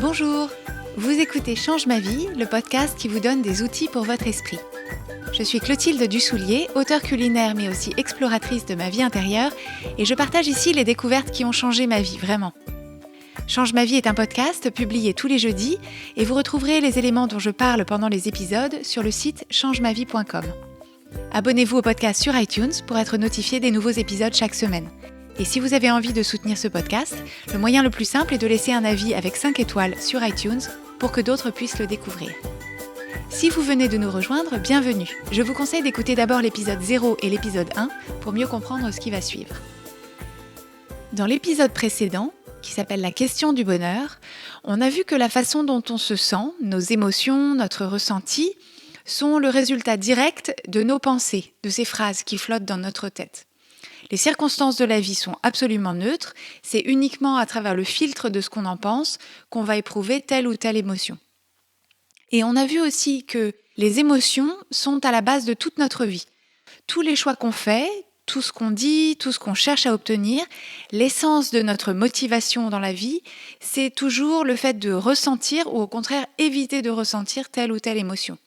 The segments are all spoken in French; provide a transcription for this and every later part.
Bonjour, vous écoutez Change ma vie, le podcast qui vous donne des outils pour votre esprit. Je suis Clotilde Dussoulier, auteure culinaire mais aussi exploratrice de ma vie intérieure et je partage ici les découvertes qui ont changé ma vie, vraiment. Change ma vie est un podcast publié tous les jeudis et vous retrouverez les éléments dont je parle pendant les épisodes sur le site changemavie.com. Abonnez-vous au podcast sur iTunes pour être notifié des nouveaux épisodes chaque semaine. Et si vous avez envie de soutenir ce podcast, le moyen le plus simple est de laisser un avis avec 5 étoiles sur iTunes pour que d'autres puissent le découvrir. Si vous venez de nous rejoindre, bienvenue. Je vous conseille d'écouter d'abord l'épisode 0 et l'épisode 1 pour mieux comprendre ce qui va suivre. Dans l'épisode précédent, qui s'appelle la question du bonheur, on a vu que la façon dont on se sent, nos émotions, notre ressenti, sont le résultat direct de nos pensées, de ces phrases qui flottent dans notre tête. Les circonstances de la vie sont absolument neutres, c'est uniquement à travers le filtre de ce qu'on en pense qu'on va éprouver telle ou telle émotion. Et on a vu aussi que les émotions sont à la base de toute notre vie. Tous les choix qu'on fait, tout ce qu'on dit, tout ce qu'on cherche à obtenir, l'essence de notre motivation dans la vie, c'est toujours le fait de ressentir ou au contraire éviter de ressentir telle ou telle émotion.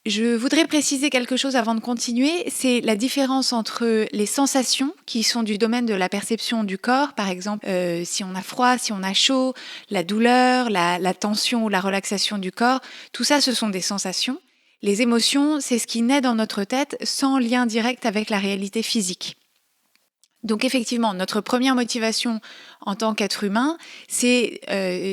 Je voudrais préciser quelque chose avant de continuer, c'est la différence entre les sensations qui sont du domaine de la perception du corps, par exemple si on a froid, si on a chaud, la douleur, la tension ou la relaxation du corps, tout ça ce sont des sensations. Les émotions, c'est ce qui naît dans notre tête sans lien direct avec la réalité physique. Donc effectivement, notre première motivation en tant qu'être humain, c'est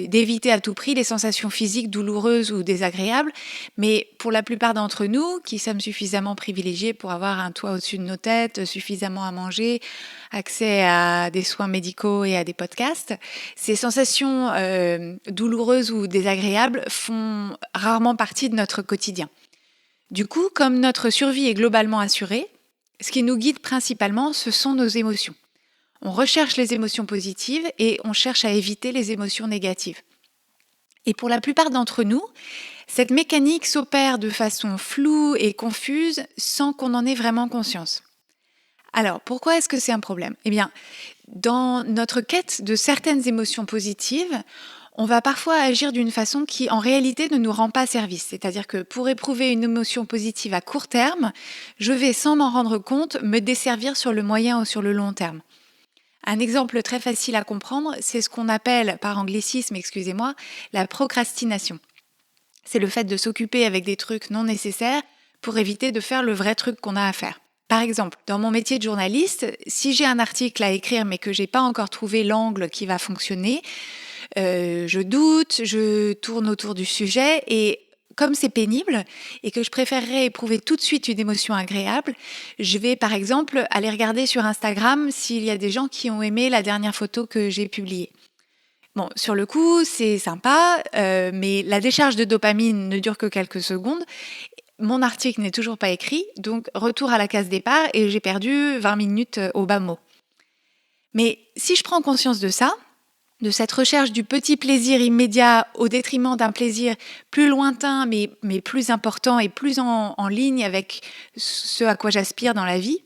d'éviter à tout prix les sensations physiques douloureuses ou désagréables. Mais pour la plupart d'entre nous, qui sommes suffisamment privilégiés pour avoir un toit au-dessus de nos têtes, suffisamment à manger, accès à des soins médicaux et à des podcasts, ces sensations douloureuses ou désagréables font rarement partie de notre quotidien. Du coup, comme notre survie est globalement assurée, ce qui nous guide principalement, ce sont nos émotions. On recherche les émotions positives et on cherche à éviter les émotions négatives. Et pour la plupart d'entre nous, cette mécanique s'opère de façon floue et confuse sans qu'on en ait vraiment conscience. Alors, pourquoi est-ce que c'est un problème ? Eh bien, dans notre quête de certaines émotions positives, on va parfois agir d'une façon qui, en réalité, ne nous rend pas service. C'est-à-dire que pour éprouver une émotion positive à court terme, je vais, sans m'en rendre compte, me desservir sur le moyen ou sur le long terme. Un exemple très facile à comprendre, c'est ce qu'on appelle, par anglicisme, la procrastination. C'est le fait de s'occuper avec des trucs non nécessaires pour éviter de faire le vrai truc qu'on a à faire. Par exemple, dans mon métier de journaliste, si j'ai un article à écrire mais que j'ai pas encore trouvé l'angle qui va fonctionner, je doute, je tourne autour du sujet et comme c'est pénible et que je préférerais éprouver tout de suite une émotion agréable, je vais par exemple aller regarder sur Instagram s'il y a des gens qui ont aimé la dernière photo que j'ai publiée. Bon, sur le coup, c'est sympa, mais la décharge de dopamine ne dure que quelques secondes. Mon article n'est toujours pas écrit, donc retour à la case départ et j'ai perdu 20 minutes au bas mot. Mais si je prends conscience de ça, de cette recherche du petit plaisir immédiat au détriment d'un plaisir plus lointain mais plus important et plus en ligne avec ce à quoi j'aspire dans la vie,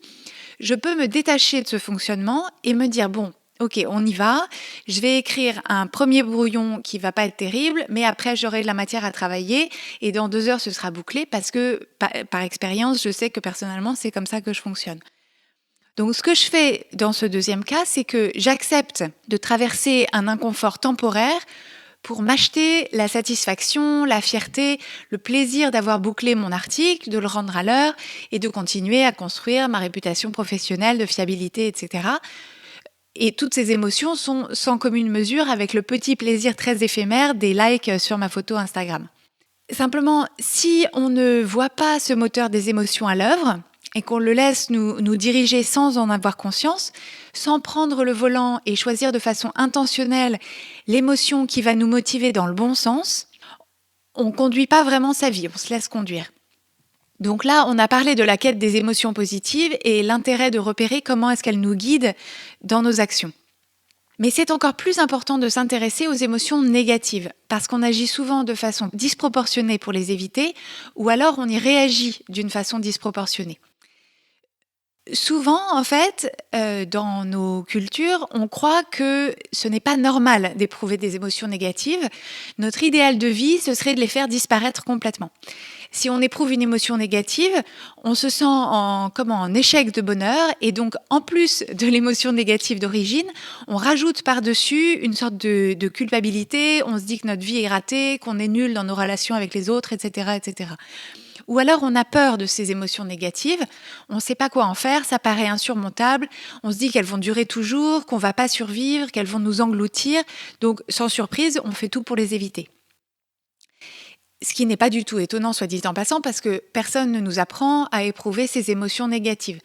je peux me détacher de ce fonctionnement et me dire bon, ok, on y va, je vais écrire un premier brouillon qui va pas être terrible, mais après j'aurai de la matière à travailler et dans 2 heures ce sera bouclé parce que par expérience, je sais que personnellement c'est comme ça que je fonctionne. Donc ce que je fais dans ce deuxième cas, c'est que j'accepte de traverser un inconfort temporaire pour m'acheter la satisfaction, la fierté, le plaisir d'avoir bouclé mon article, de le rendre à l'heure et de continuer à construire ma réputation professionnelle de fiabilité, etc. Et toutes ces émotions sont sans commune mesure avec le petit plaisir très éphémère des likes sur ma photo Instagram. Simplement, si on ne voit pas ce moteur des émotions à l'œuvre, et qu'on le laisse nous diriger sans en avoir conscience, sans prendre le volant et choisir de façon intentionnelle l'émotion qui va nous motiver dans le bon sens, on ne conduit pas vraiment sa vie, on se laisse conduire. Donc là, on a parlé de la quête des émotions positives et l'intérêt de repérer comment est-ce qu'elles nous guident dans nos actions. Mais c'est encore plus important de s'intéresser aux émotions négatives, parce qu'on agit souvent de façon disproportionnée pour les éviter, ou alors on y réagit d'une façon disproportionnée. Souvent, en fait, dans nos cultures, on croit que ce n'est pas normal d'éprouver des émotions négatives. Notre idéal de vie, ce serait de les faire disparaître complètement. Si on éprouve une émotion négative, on se sent en échec de bonheur, et donc en plus de l'émotion négative d'origine, on rajoute par-dessus une sorte de culpabilité, on se dit que notre vie est ratée, qu'on est nul dans nos relations avec les autres, etc., etc. Ou alors on a peur de ces émotions négatives, on ne sait pas quoi en faire, ça paraît insurmontable, on se dit qu'elles vont durer toujours, qu'on ne va pas survivre, qu'elles vont nous engloutir, donc sans surprise, on fait tout pour les éviter. Ce qui n'est pas du tout étonnant, soit dit en passant, parce que personne ne nous apprend à éprouver ces émotions négatives.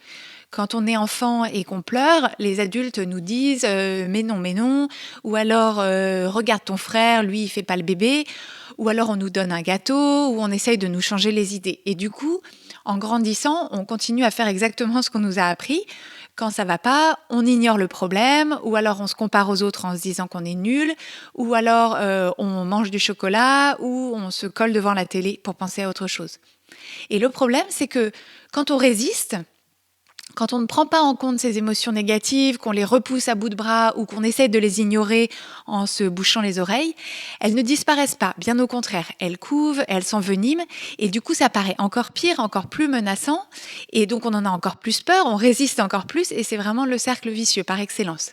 Quand on est enfant et qu'on pleure, les adultes nous disent mais non, ou alors regarde ton frère, lui il fait pas le bébé, ou alors on nous donne un gâteau, ou on essaye de nous changer les idées. Et du coup, en grandissant, on continue à faire exactement ce qu'on nous a appris. Quand ça va pas, on ignore le problème, ou alors on se compare aux autres en se disant qu'on est nul, ou alors on mange du chocolat, ou on se colle devant la télé pour penser à autre chose. Et le problème, c'est que quand on résiste, quand on ne prend pas en compte ces émotions négatives, qu'on les repousse à bout de bras ou qu'on essaie de les ignorer en se bouchant les oreilles, elles ne disparaissent pas. Bien au contraire, elles couvent, elles s'enveniment et du coup ça paraît encore pire, encore plus menaçant et donc on en a encore plus peur, on résiste encore plus et c'est vraiment le cercle vicieux par excellence.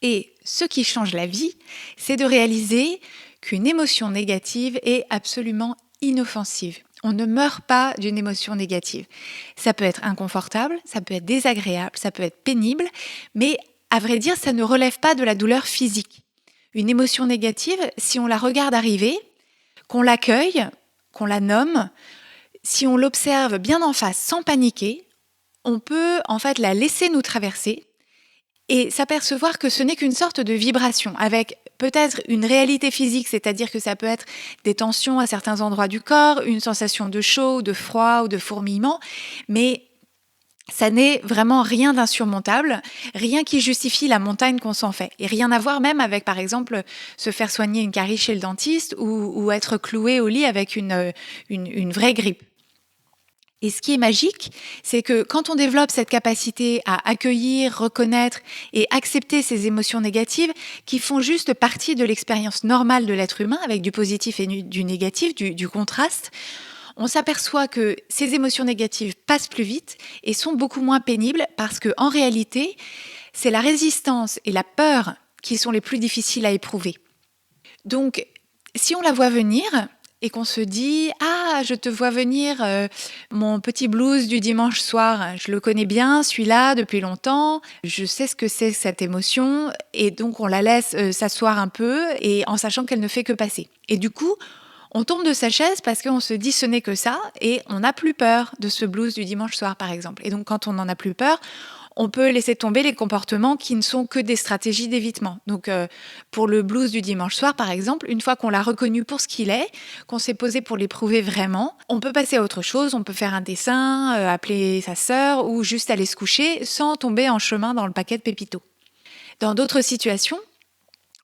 Et ce qui change la vie, c'est de réaliser qu'une émotion négative est absolument inoffensive. On ne meurt pas d'une émotion négative. Ça peut être inconfortable, ça peut être désagréable, ça peut être pénible, mais à vrai dire, ça ne relève pas de la douleur physique. Une émotion négative, si on la regarde arriver, qu'on l'accueille, qu'on la nomme, si on l'observe bien en face sans paniquer, on peut en fait la laisser nous traverser et s'apercevoir que ce n'est qu'une sorte de vibration avec peut-être une réalité physique, c'est-à-dire que ça peut être des tensions à certains endroits du corps, une sensation de chaud, de froid ou de fourmillement, mais ça n'est vraiment rien d'insurmontable, rien qui justifie la montagne qu'on s'en fait. Et rien à voir même avec, par exemple, se faire soigner une carie chez le dentiste ou être cloué au lit avec une vraie grippe. Et ce qui est magique, c'est que quand on développe cette capacité à accueillir, reconnaître et accepter ces émotions négatives qui font juste partie de l'expérience normale de l'être humain avec du positif et du négatif, du contraste, on s'aperçoit que ces émotions négatives passent plus vite et sont beaucoup moins pénibles parce qu'en réalité, c'est la résistance et la peur qui sont les plus difficiles à éprouver. Donc, si on la voit venir, et qu'on se dit « Ah, je te vois venir, mon petit blues du dimanche soir, je le connais bien, celui-là, depuis longtemps, je sais ce que c'est cette émotion » et donc on la laisse s'asseoir un peu et en sachant qu'elle ne fait que passer. Et du coup, on tombe de sa chaise parce qu'on se dit « ce n'est que ça » et on n'a plus peur de ce blues du dimanche soir, par exemple. Et donc quand on n'en a plus peur, on peut laisser tomber les comportements qui ne sont que des stratégies d'évitement. Donc, pour le blues du dimanche soir, par exemple, une fois qu'on l'a reconnu pour ce qu'il est, qu'on s'est posé pour l'éprouver vraiment, on peut passer à autre chose, on peut faire un dessin, appeler sa sœur ou juste aller se coucher sans tomber en chemin dans le paquet de Pépito. Dans d'autres situations,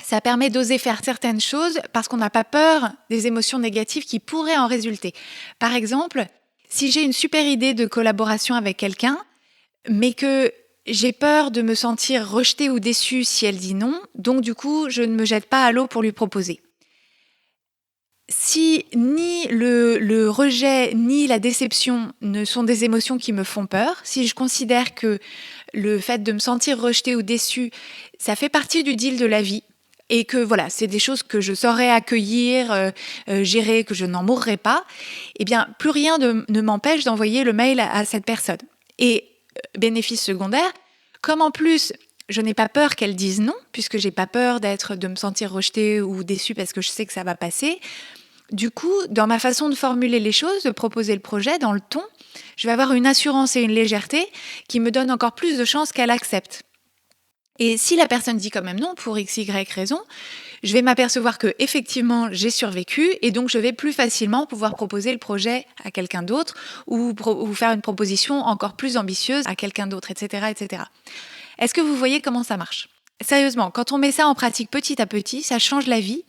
ça permet d'oser faire certaines choses parce qu'on n'a pas peur des émotions négatives qui pourraient en résulter. Par exemple, si j'ai une super idée de collaboration avec quelqu'un, mais que j'ai peur de me sentir rejetée ou déçue si elle dit non, donc du coup, je ne me jette pas à l'eau pour lui proposer. Si ni le rejet ni la déception ne sont des émotions qui me font peur, si je considère que le fait de me sentir rejetée ou déçue, ça fait partie du deal de la vie, et que voilà, c'est des choses que je saurais accueillir, gérer, que je n'en mourrai pas, eh bien, plus rien ne m'empêche d'envoyer le mail à cette personne. Et bénéfice secondaire, comme en plus je n'ai pas peur qu'elle dise non, puisque j'ai pas peur de me sentir rejetée ou déçue parce que je sais que ça va passer, du coup, dans ma façon de formuler les choses, de proposer le projet, dans le ton, je vais avoir une assurance et une légèreté qui me donnent encore plus de chances qu'elle accepte. Et si la personne dit quand même non, pour x, y raison, je vais m'apercevoir que effectivement j'ai survécu et donc je vais plus facilement pouvoir proposer le projet à quelqu'un d'autre ou faire une proposition encore plus ambitieuse à quelqu'un d'autre, etc., etc. Est-ce que vous voyez comment ça marche ? Sérieusement, quand on met ça en pratique petit à petit, ça change la vie.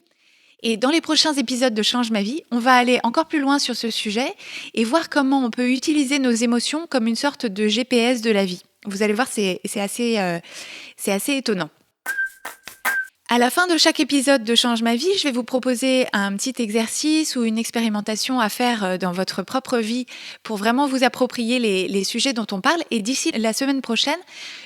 Et dans les prochains épisodes de Change ma vie, on va aller encore plus loin sur ce sujet et voir comment on peut utiliser nos émotions comme une sorte de GPS de la vie. Vous allez voir, c'est assez étonnant. À la fin de chaque épisode de Change ma vie, je vais vous proposer un petit exercice ou une expérimentation à faire dans votre propre vie pour vraiment vous approprier les sujets dont on parle. Et d'ici la semaine prochaine,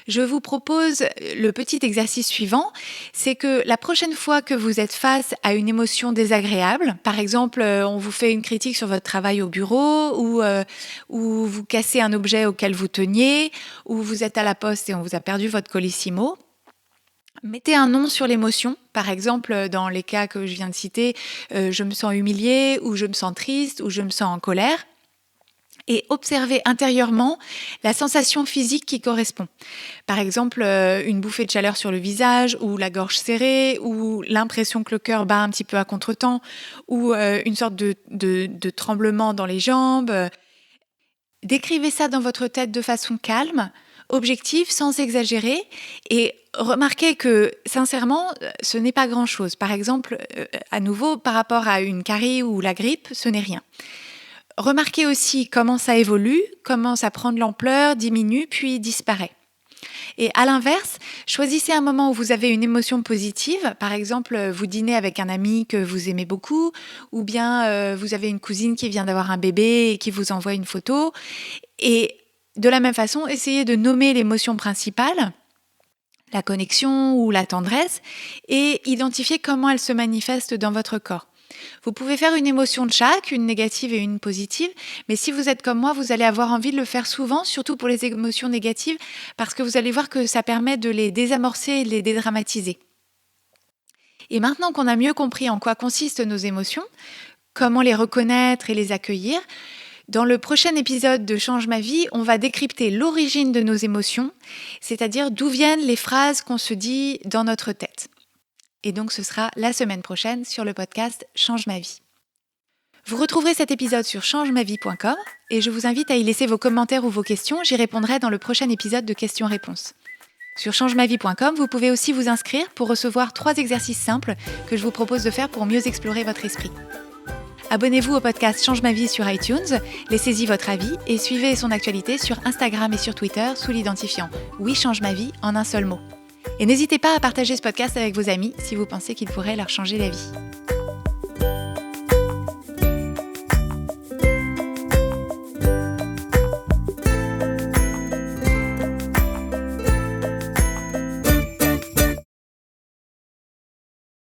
je vous propose le petit exercice suivant. C'est que la prochaine fois que vous êtes face à une émotion désagréable, par exemple, on vous fait une critique sur votre travail au bureau ou vous cassez un objet auquel vous teniez ou vous êtes à la poste et on vous a perdu votre colissimo, mettez un nom sur l'émotion. Par exemple, dans les cas que je viens de citer, je me sens humiliée, ou je me sens triste, ou je me sens en colère. Et observez intérieurement la sensation physique qui correspond. Par exemple, une bouffée de chaleur sur le visage, ou la gorge serrée, ou l'impression que le cœur bat un petit peu à contretemps, ou une sorte de tremblement dans les jambes. Décrivez ça dans votre tête de façon calme, objective, sans exagérer, et remarquez que, sincèrement, ce n'est pas grand-chose. Par exemple, à nouveau, par rapport à une carie ou la grippe, ce n'est rien. Remarquez aussi comment ça évolue, commence à prendre l'ampleur, diminue, puis disparaît. Et à l'inverse, choisissez un moment où vous avez une émotion positive. Par exemple, vous dînez avec un ami que vous aimez beaucoup, ou bien vous avez une cousine qui vient d'avoir un bébé et qui vous envoie une photo. Et de la même façon, essayez de nommer l'émotion principale, la connexion ou la tendresse, et identifier comment elle se manifeste dans votre corps. Vous pouvez faire une émotion de chaque, une négative et une positive, mais si vous êtes comme moi, vous allez avoir envie de le faire souvent, surtout pour les émotions négatives, parce que vous allez voir que ça permet de les désamorcer et de les dédramatiser. Et maintenant qu'on a mieux compris en quoi consistent nos émotions, comment les reconnaître et les accueillir, dans le prochain épisode de Change ma vie, on va décrypter l'origine de nos émotions, c'est-à-dire d'où viennent les phrases qu'on se dit dans notre tête. Et donc ce sera la semaine prochaine sur le podcast Change ma vie. Vous retrouverez cet épisode sur changemavie.com et je vous invite à y laisser vos commentaires ou vos questions, j'y répondrai dans le prochain épisode de questions-réponses. Sur changemavie.com, vous pouvez aussi vous inscrire pour recevoir 3 exercices simples que je vous propose de faire pour mieux explorer votre esprit. Abonnez-vous au podcast Change ma vie sur iTunes, laissez-y votre avis et suivez son actualité sur Instagram et sur Twitter sous l'identifiant « Oui, change ma vie » en un seul mot. Et n'hésitez pas à partager ce podcast avec vos amis si vous pensez qu'il pourrait leur changer la vie.